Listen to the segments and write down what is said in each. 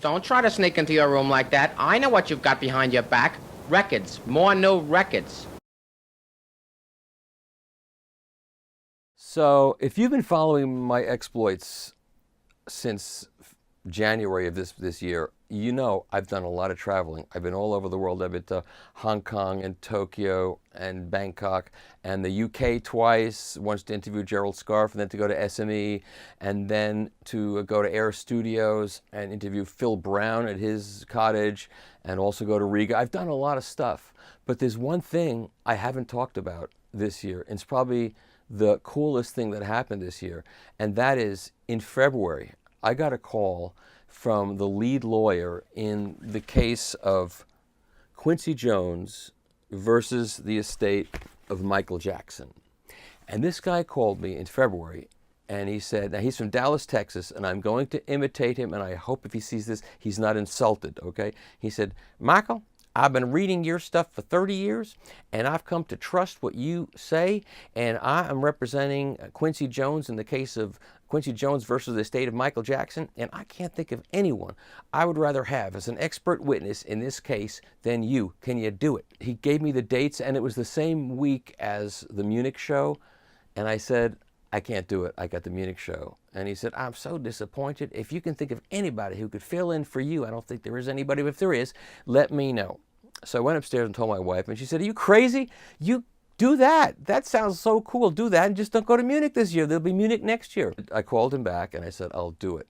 Don't try to sneak into your room like that. I know what you've got behind your back. Records. More new records. So, if you've been following my exploits since January of this year, you know I've done a lot of traveling. I've been all over the world. I've been to Hong Kong and Tokyo and Bangkok and the UK twice, once to interview Gerald Scarfe and then to go to SME and then to go to Air Studios and interview Phil Brown at his cottage and also go to Riga. I've done a lot of stuff, but there's one thing I haven't talked about this year. It's probably the coolest thing that happened this year, and that is in February, I got a call from the lead lawyer in the case of Quincy Jones versus the estate of Michael Jackson. And this guy called me in February and he said, now he's from Dallas, Texas, and I'm going to imitate him, and I hope if he sees this, he's not insulted, okay? He said, Michael, I've been reading your stuff for 30 years, and I've come to trust what you say, and I am representing Quincy Jones in the case of Quincy Jones versus the estate of Michael Jackson, and I can't think of anyone I would rather have as an expert witness in this case than you. Can you do it? He gave me the dates, and it was the same week as the Munich show, and I said, I can't do it. I got the Munich show. And he said, I'm so disappointed. If you can think of anybody who could fill in for you, I don't think there is anybody, but if there is, let me know. So I went upstairs and told my wife, and she said, are you crazy? You do that. That sounds so cool. Do that and just don't go to Munich this year. There'll be Munich next year. I called him back and I said, I'll do it.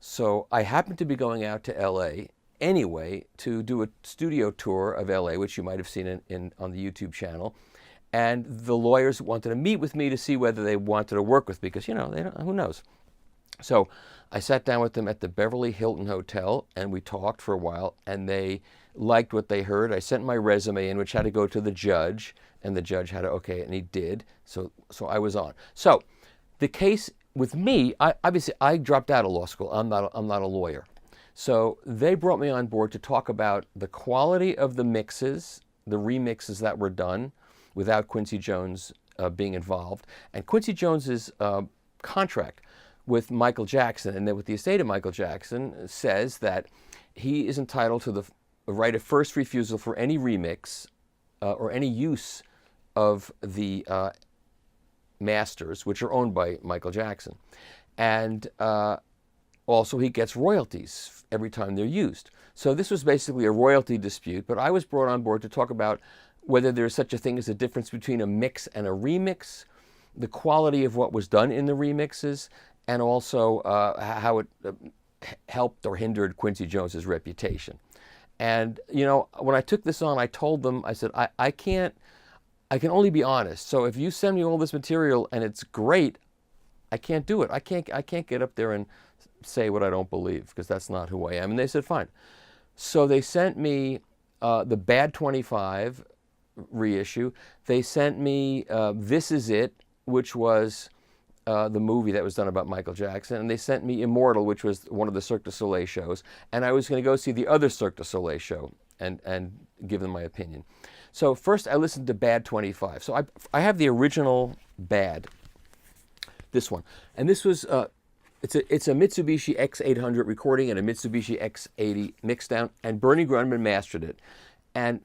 So I happened to be going out to LA anyway to do a studio tour of LA, which you might have seen on the YouTube channel. And the lawyers wanted to meet with me to see whether they wanted to work with me because, you know, who knows. So I sat down with them at the Beverly Hilton Hotel and we talked for a while and they liked what they heard. I sent my resume in, which had to go to the judge, and the judge had to okay it, and he did. So I was on. So the case with me, obviously I dropped out of law school. I'm not a lawyer. So they brought me on board to talk about the quality of the mixes, the remixes that were done without Quincy Jones being involved, and Quincy Jones's contract with Michael Jackson and then with the estate of Michael Jackson says that he is entitled to the right of first refusal for any remix or any use of the masters, which are owned by Michael Jackson. And also he gets royalties every time they're used. So this was basically a royalty dispute, but I was brought on board to talk about whether there's such a thing as a difference between a mix and a remix, the quality of what was done in the remixes, and also how it helped or hindered Quincy Jones's reputation. And, you know, when I took this on, I told them, I said, I can only be honest. So if you send me all this material and it's great, I can't do it. I can't get up there and say what I don't believe because that's not who I am. And they said, fine. So they sent me the Bad 25 reissue. They sent me This Is It, which was the movie that was done about Michael Jackson, and they sent me Immortal, which was one of the Cirque du Soleil shows, and I was going to go see the other Cirque du Soleil show and give them my opinion. So first I listened to Bad 25. So I have the original Bad, this one, and this was it's a Mitsubishi X800 recording and a Mitsubishi X80 mixdown, and Bernie Grundman mastered it, and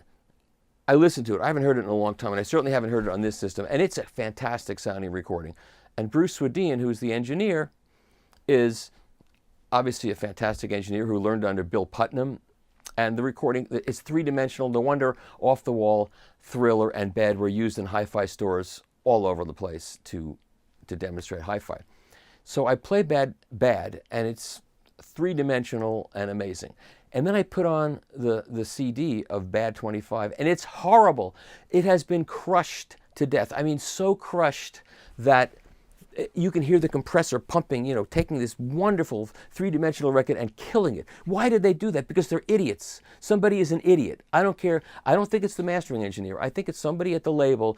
I listened to it. I haven't heard it in a long time, and I certainly haven't heard it on this system, and it's a fantastic sounding recording. And Bruce Swedien, who's the engineer, is obviously a fantastic engineer who learned under Bill Putnam. And the recording is three-dimensional. No wonder Off the Wall, Thriller, and Bad were used in hi-fi stores all over the place to demonstrate hi-fi. So I play Bad, and it's three-dimensional and amazing. And then I put on the CD of Bad 25, and it's horrible. It has been crushed to death. I mean, so crushed that you can hear the compressor pumping, you know, taking this wonderful three-dimensional record and killing it. Why did they do that? Because they're idiots. Somebody is an idiot. I don't care. I don't think it's the mastering engineer. I think it's somebody at the label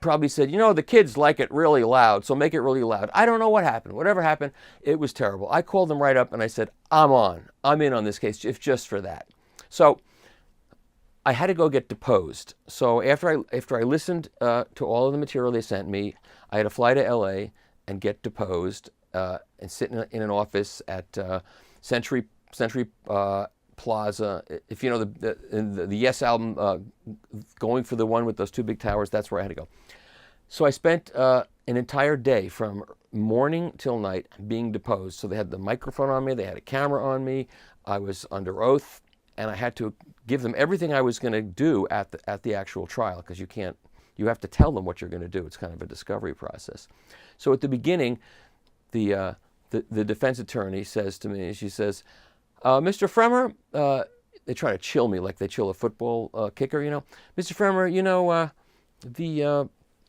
probably said, you know, the kids like it really loud, so make it really loud. I don't know what happened. Whatever happened, it was terrible. I called them right up and I said, I'm in on this case, if just for that. So I had to go get deposed. So after I listened to all of the material they sent me, I had to fly to LA and get deposed and sit in an office at Century Century Plaza. If you know the Yes album, going for the one with those two big towers, that's where I had to go. So I spent an entire day from morning till night being deposed. So they had the microphone on me, they had a camera on me, I was under oath, and I had to give them everything I was going to do at the actual trial, because you have to tell them what you're going to do. It's kind of a discovery process. So at the beginning, the defense attorney says to me, she says, Mr. Fremer, they try to chill me like they chill a football kicker, you know. Mr. Fremer, you know,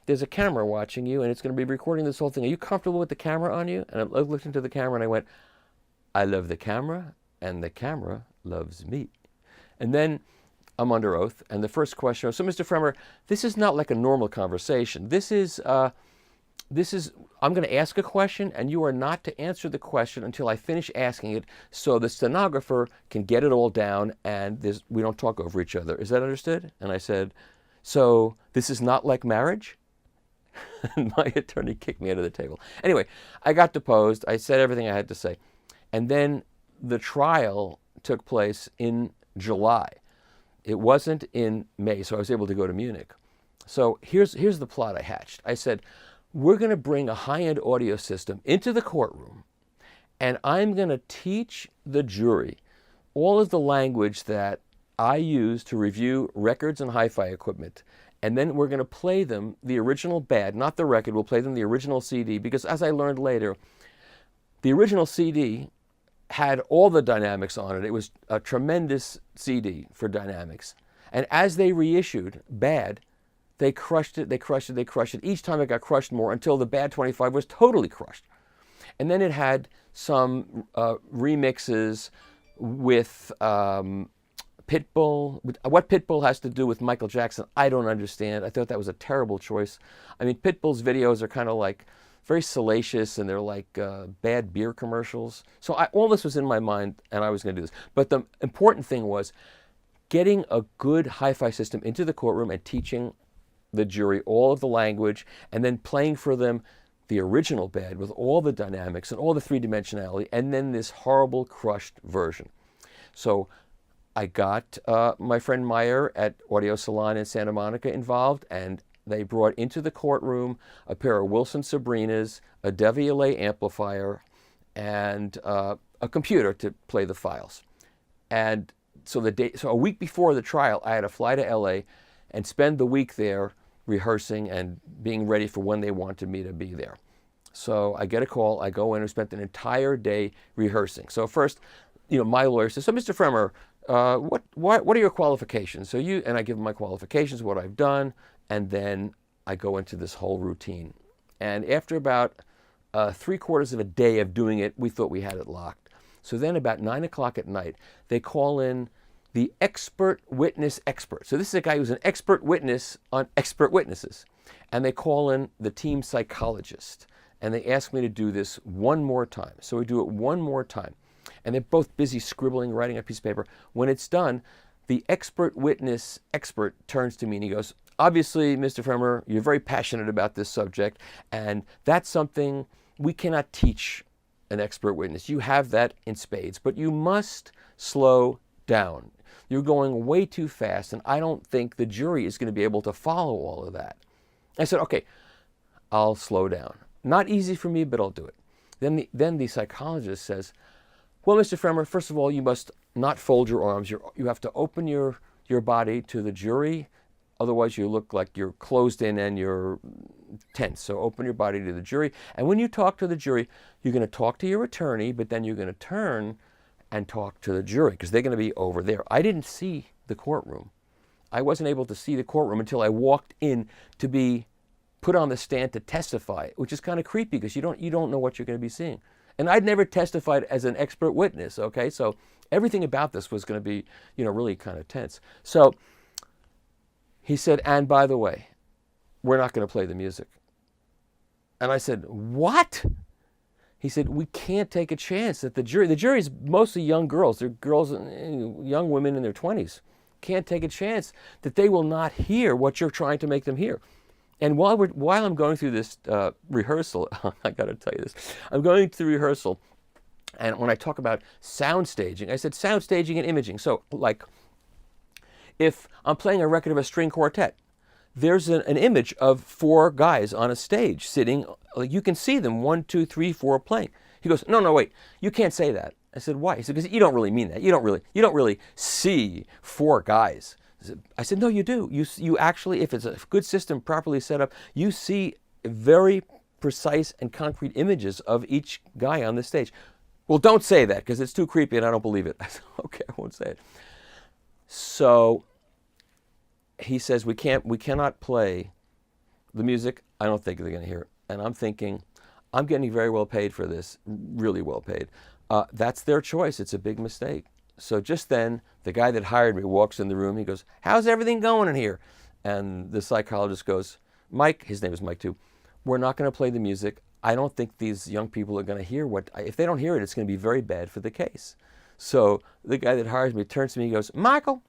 there's a camera watching you, and it's going to be recording this whole thing. Are you comfortable with the camera on you? And I looked into the camera, and I went, I love the camera, and the camera loves me. And then I'm under oath, and the first question was, so Mr. Fremer, this is not like a normal conversation. This is, I'm going to ask a question, and you are not to answer the question until I finish asking it, so the stenographer can get it all down, and we don't talk over each other. Is that understood? And I said, so this is not like marriage? And my attorney kicked me out of the table. Anyway, I got deposed. I said everything I had to say. And then the trial took place in July. It wasn't in May, so I was able to go to Munich. So here's the plot I hatched. I said, we're going to bring a high-end audio system into the courtroom, and I'm going to teach the jury all of the language that I use to review records and hi-fi equipment. And then we're going to play them the original bad, not the record. We'll play them the original CD, because as I learned later, the original CD had all the dynamics on it. It was a tremendous CD for dynamics. And as they reissued bad, they crushed it, they crushed it, they crushed it. Each time it got crushed more until the bad 25 was totally crushed. And then it had some remixes with Pitbull. What Pitbull has to do with Michael Jackson, I don't understand. I thought that was a terrible choice. I mean, Pitbull's videos are kind of like very salacious, and they're like bad beer commercials. So all this was in my mind, and I was going to do this. But the important thing was getting a good hi-fi system into the courtroom and teaching the jury all of the language, and then playing for them the original bad with all the dynamics and all the three-dimensionality, and then this horrible crushed version. So I got my friend Meyer at Audio Salon in Santa Monica involved, and they brought into the courtroom a pair of Wilson Sabrinas, a Devialet amplifier, and a computer to play the files. And so a week before the trial, I had to fly to LA and spend the week there rehearsing and being ready for when they wanted me to be there. So I get a call, I go in and spent an entire day rehearsing. So first, you know, my lawyer says, so Mr. Fremer, what are your qualifications? And I give him my qualifications, what I've done, and then I go into this whole routine. And after about 3/4 of a day of doing it, we thought we had it locked. So then about 9 o'clock at night, they call in the expert witness expert. So this is a guy who's an expert witness on expert witnesses. And they call in the team psychologist. And they ask me to do this one more time. So we do it one more time. And they're both busy scribbling, writing on a piece of paper. When it's done, the expert witness expert turns to me and he goes, obviously, Mr. Fremer, you're very passionate about this subject, and that's something we cannot teach an expert witness. You have that in spades, but you must slow down. You're going way too fast, and I don't think the jury is going to be able to follow all of that. I said, okay, I'll slow down. Not easy for me, but I'll do it. Then the psychologist says, well, Mr. Fremer, first of all, you must not fold your arms. You have to open your body to the jury. Otherwise, you look like you're closed in and you're tense. So open your body to the jury. And when you talk to the jury, you're going to talk to your attorney, but then you're going to turn and talk to the jury because they're going to be over there. I didn't see the courtroom. I wasn't able to see the courtroom until I walked in to be put on the stand to testify, which is kind of creepy because you don't know what you're going to be seeing. And I'd never testified as an expert witness, okay? So everything about this was going to be, really kind of tense. So he said, and by the way, we're not going to play the music. And I said, what? He said, we can't take a chance that the jury is mostly young girls. They're girls, young women in their 20s. Can't take a chance that they will not hear what you're trying to make them hear. And while I'm going through this rehearsal, I got to tell you this, I'm going through rehearsal, And when I talk about sound staging, I said sound staging and imaging. So like if I'm playing a record of a string quartet, there's an image of 4 guys on a stage sitting, like you can see them, 1, 2, 3, 4 playing. He goes, no, wait, you can't say that. I said, why? He said, because you don't really mean that. You don't really see 4 guys. I said, no, you do. You actually, if it's a good system properly set up, you see very precise and concrete images of each guy on the stage. Well, don't say that because it's too creepy and I don't believe it. I said, okay, I won't say it. So he says, we cannot play the music. I don't think they're going to hear it. And I'm thinking, I'm getting very well paid for this, really well paid. That's their choice. It's a big mistake. So just then, the guy that hired me walks in the room. He goes, how's everything going in here? And the psychologist goes, Mike, his name is Mike too, we're not going to play the music. I don't think these young people are going to hear if they don't hear it, it's going to be very bad for the case. So the guy that hires me turns to me, he goes, Michael,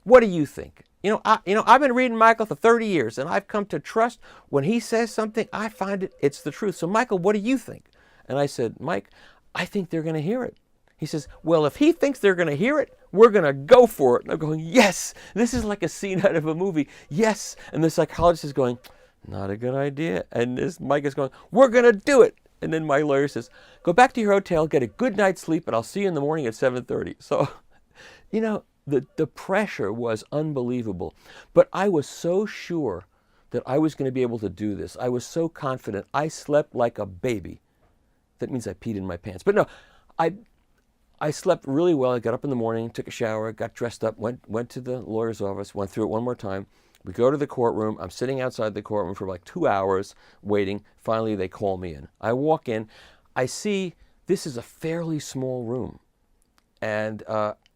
what do you think? I've been reading Michael for 30 years, and I've come to trust when he says something, I find it's the truth. So Michael, what do you think? And I said, Mike, I think they're going to hear it. He says, well, if he thinks they're going to hear it, we're going to go for it. And I'm going, yes, this is like a scene out of a movie. Yes. And the psychologist is going, not a good idea. And this Mike is going, we're going to do it. And then my lawyer says, go back to your hotel, get a good night's sleep, and I'll see you in the morning at 7:30. So, the pressure was unbelievable. But I was so sure that I was going to be able to do this. I was so confident. I slept like a baby. That means I peed in my pants. But no, I slept really well. I got up in the morning, took a shower, got dressed up, went to the lawyer's office, went through it one more time. We go to the courtroom. I'm sitting outside the courtroom for like 2 hours waiting. Finally, they call me in. I walk in. I see this is a fairly small room. And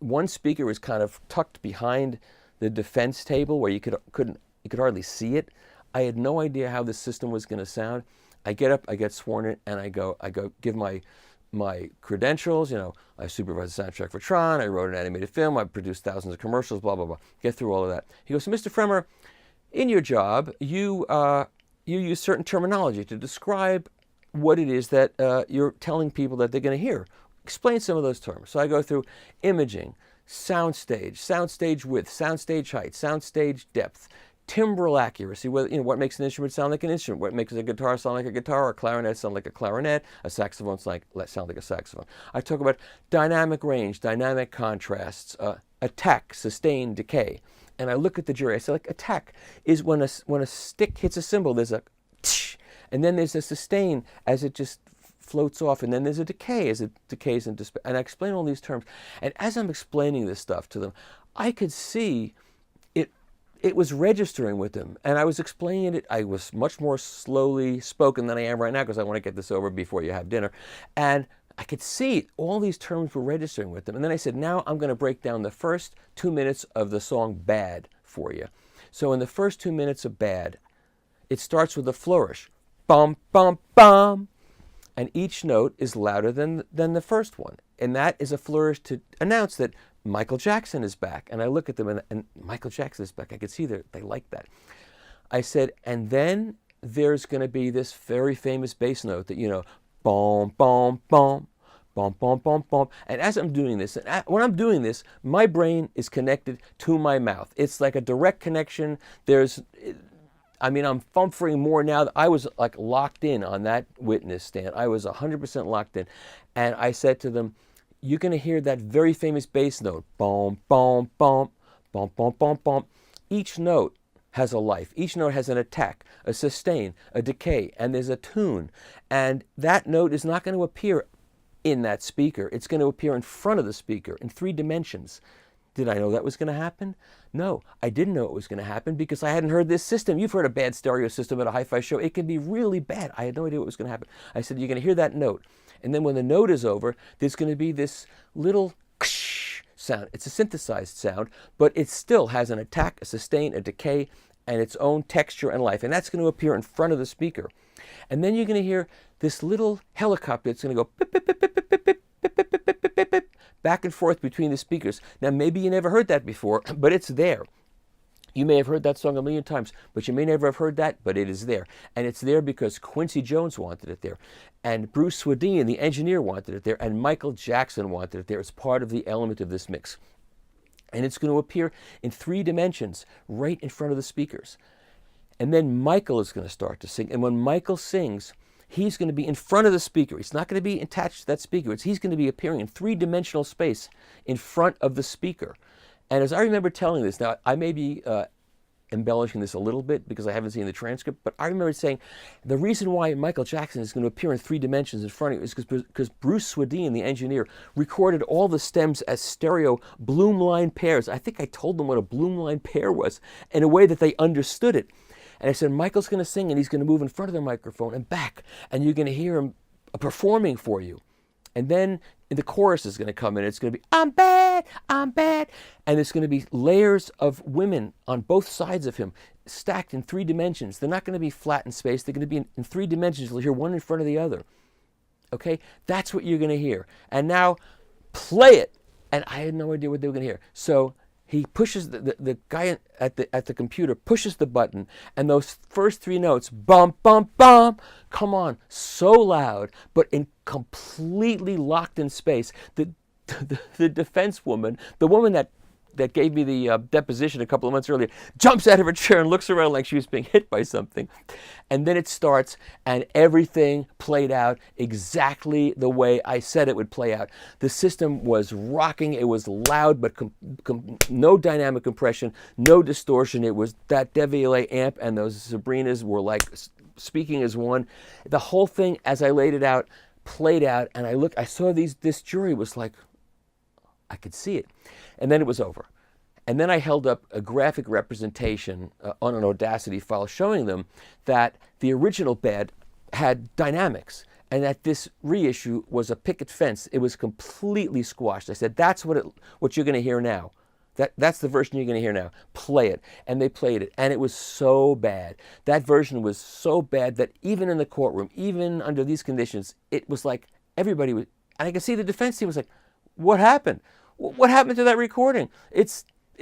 one speaker was kind of tucked behind the defense table where you could hardly see it. I had no idea how the system was going to sound. I get up, I get sworn in, and I go give my credentials. I supervised the soundtrack for Tron. I wrote an animated film. I produced thousands of commercials. Blah blah blah. Get through all of that. He goes, Mr. Fremer, in your job, you use certain terminology to describe what it is that you're telling people that they're going to hear. Explain some of those terms. So I go through imaging, soundstage width, soundstage height, soundstage depth, timbral accuracy, what makes an instrument sound like an instrument, what makes a guitar sound like a guitar, a clarinet sound like a clarinet, a saxophone sound like a saxophone. I talk about dynamic range, dynamic contrasts, attack, sustain, decay. And I look at the jury. I say, like, attack is when a stick hits a cymbal, there's a tsh, and then there's a sustain as it just floats off, and then there's a decay as it decays into space. And I explain all these terms. And as I'm explaining this stuff to them, I could see it was registering with them. And I was explaining it. I was much more slowly spoken than I am right now because I want to get this over before you have dinner. And I could see all these terms were registering with them. And then I said, now I'm going to break down the first 2 minutes of the song Bad for you. So in the first 2 minutes of Bad, it starts with a flourish. Bum, bum, bum. And each note is louder than the first one. And that is a flourish to announce that Michael Jackson is back. And I look at them and Michael Jackson is back. I could see they like that. I said, and then there's going to be this very famous bass note that, boom, boom, boom, boom, boom, boom, boom. And as I'm doing this, when I'm doing this, my brain is connected to my mouth. It's like a direct connection. I'm fumphering more now. I was like locked in on that witness stand. I was 100% locked in. And I said to them, you're going to hear that very famous bass note. Boom, boom, boom, boom, boom, boom, boom. Each note has a life. Each note has an attack, a sustain, a decay, and there's a tune. And that note is not going to appear in that speaker. It's going to appear in front of the speaker in 3 dimensions. Did I know that was going to happen? No, I didn't know it was going to happen because I hadn't heard this system. You've heard a bad stereo system at a hi-fi show. It can be really bad. I had no idea what was going to happen. I said, you're going to hear that note. And then when the note is over, there's going to be this little sound. It's a synthesized sound, but it still has an attack, a sustain, a decay, and its own texture and life. And that's going to appear in front of the speaker. And then you're going to hear this little helicopter. It's going to go pip, pip, pip, pip, pip, pip, pip, pip, pip, pip, pip, pip, back and forth between the speakers. Now, maybe you never heard that before, but it's there. You may have heard that song a million times, but you may never have heard that, but it is there. And it's there because Quincy Jones wanted it there. And Bruce Swedien, the engineer, wanted it there. And Michael Jackson wanted it there. It's part of the element of this mix. And it's going to appear in 3 dimensions right in front of the speakers. And then Michael is going to start to sing. And when Michael sings, he's going to be in front of the speaker. He's not going to be attached to that speaker. He's going to be appearing in 3-dimensional space in front of the speaker. And as I remember telling this, now I may be embellishing this a little bit because I haven't seen the transcript, but I remember saying the reason why Michael Jackson is going to appear in 3 dimensions in front of you is because Bruce Swedien, the engineer, recorded all the stems as stereo Bloomline pairs. I think I told them what a Bloomline pair was in a way that they understood it. And I said, Michael's going to sing and he's going to move in front of the microphone and back, and you're going to hear him performing for you. And then the chorus is going to come in. It's going to be, I'm bad, I'm bad. And it's going to be layers of women on both sides of him, stacked in 3 dimensions. They're not going to be flat in space. They're going to be in 3 dimensions. You'll hear one in front of the other. Okay? That's what you're going to hear. And now, play it. And I had no idea what they were going to hear. So he pushes, the guy at the computer pushes the button, and those first 3 notes, bum, bum, bum, come on, so loud, but in completely locked in space. The defense woman, the woman that gave me the deposition a couple of months earlier, jumps out of her chair and looks around like she was being hit by something. And then it starts, and everything played out exactly the way I said it would play out. The system was rocking. It was loud, but no dynamic compression, no distortion. It was that Devialet amp, and those Sabrinas were like speaking as one. The whole thing, as I laid it out, played out, and I saw this jury was like, I could see it. And then it was over. And then I held up a graphic representation on an Audacity file showing them that the original bed had dynamics and that this reissue was a picket fence. It was completely squashed. I said, that's what you're going to hear now. That's the version you're going to hear now. Play it. And they played it. And it was so bad. That version was so bad that even in the courtroom, even under these conditions, it was like everybody was, and I could see the defense team was like, what happened? What happened to that recording? It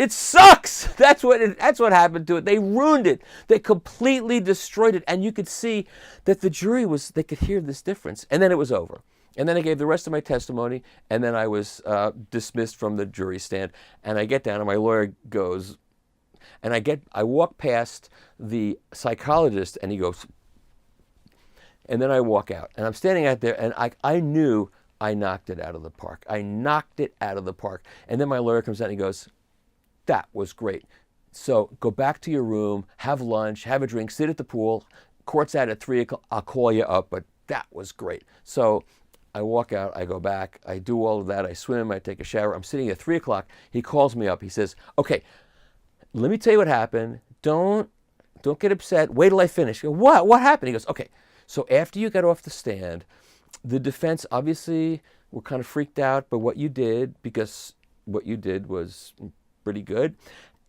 sucks. That's what happened to it. They ruined it. They completely destroyed it. And you could see that the jury they could hear this difference. And then it was over. And then I gave the rest of my testimony, and then I was dismissed from the jury stand. And I get down, and my lawyer goes, and I walk past the psychologist, and he goes, and then I walk out. And I'm standing out there, and I knew I knocked it out of the park. I knocked it out of the park. And then my lawyer comes out and he goes, that was great. So go back to your room, have lunch, have a drink, sit at the pool. Court's out at 3 o'clock. I'll call you up, but that was great. So I walk out, I go back, I do all of that. I swim, I take a shower. I'm sitting at 3 o'clock. He calls me up. He says, okay, let me tell you what happened. Don't get upset. Wait till I finish. I go, what? What happened? He goes, okay, so after you got off the stand, the defense obviously were kind of freaked out by what you did, because what you did was pretty good.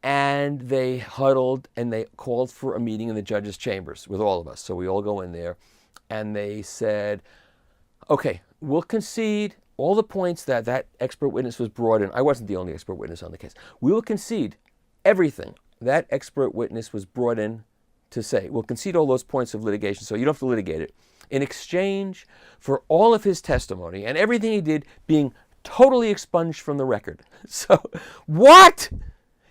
And they huddled and they called for a meeting in the judge's chambers with all of us. So we all go in there and they said, okay, we'll concede all the points that expert witness was brought in. I wasn't the only expert witness on the case. We will concede everything that expert witness was brought in to say. We'll concede all those points of litigation, so you don't have to litigate it, in exchange for all of his testimony and everything he did being totally expunged from the record. So, what?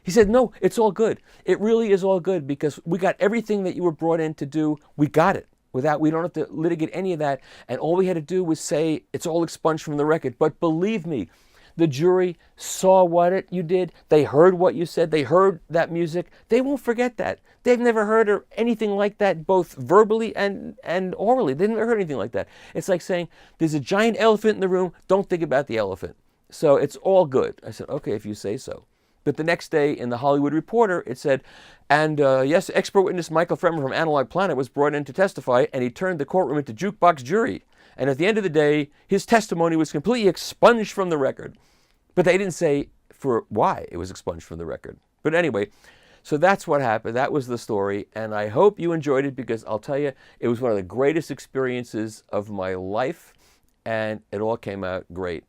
He said, no, it's all good. It really is all good because we got everything that you were brought in to do. We got it. We don't have to litigate any of that. And all we had to do was say it's all expunged from the record. But believe me, the jury saw what you did. They heard what you said. They heard that music. They won't forget that. They've never heard anything like that, both verbally and orally. They've never heard anything like that. It's like saying, there's a giant elephant in the room. Don't think about the elephant. So it's all good. I said, okay, if you say so. But the next day in the Hollywood Reporter, it said, and yes, expert witness Michael Fremer from Analog Planet was brought in to testify, and he turned the courtroom into jukebox jury. And at the end of the day, his testimony was completely expunged from the record. But they didn't say for why it was expunged from the record. But anyway, so that's what happened. That was the story. And I hope you enjoyed it, because I'll tell you, it was one of the greatest experiences of my life. And it all came out great.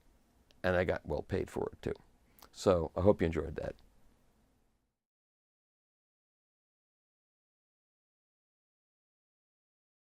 And I got well paid for it too. So I hope you enjoyed that.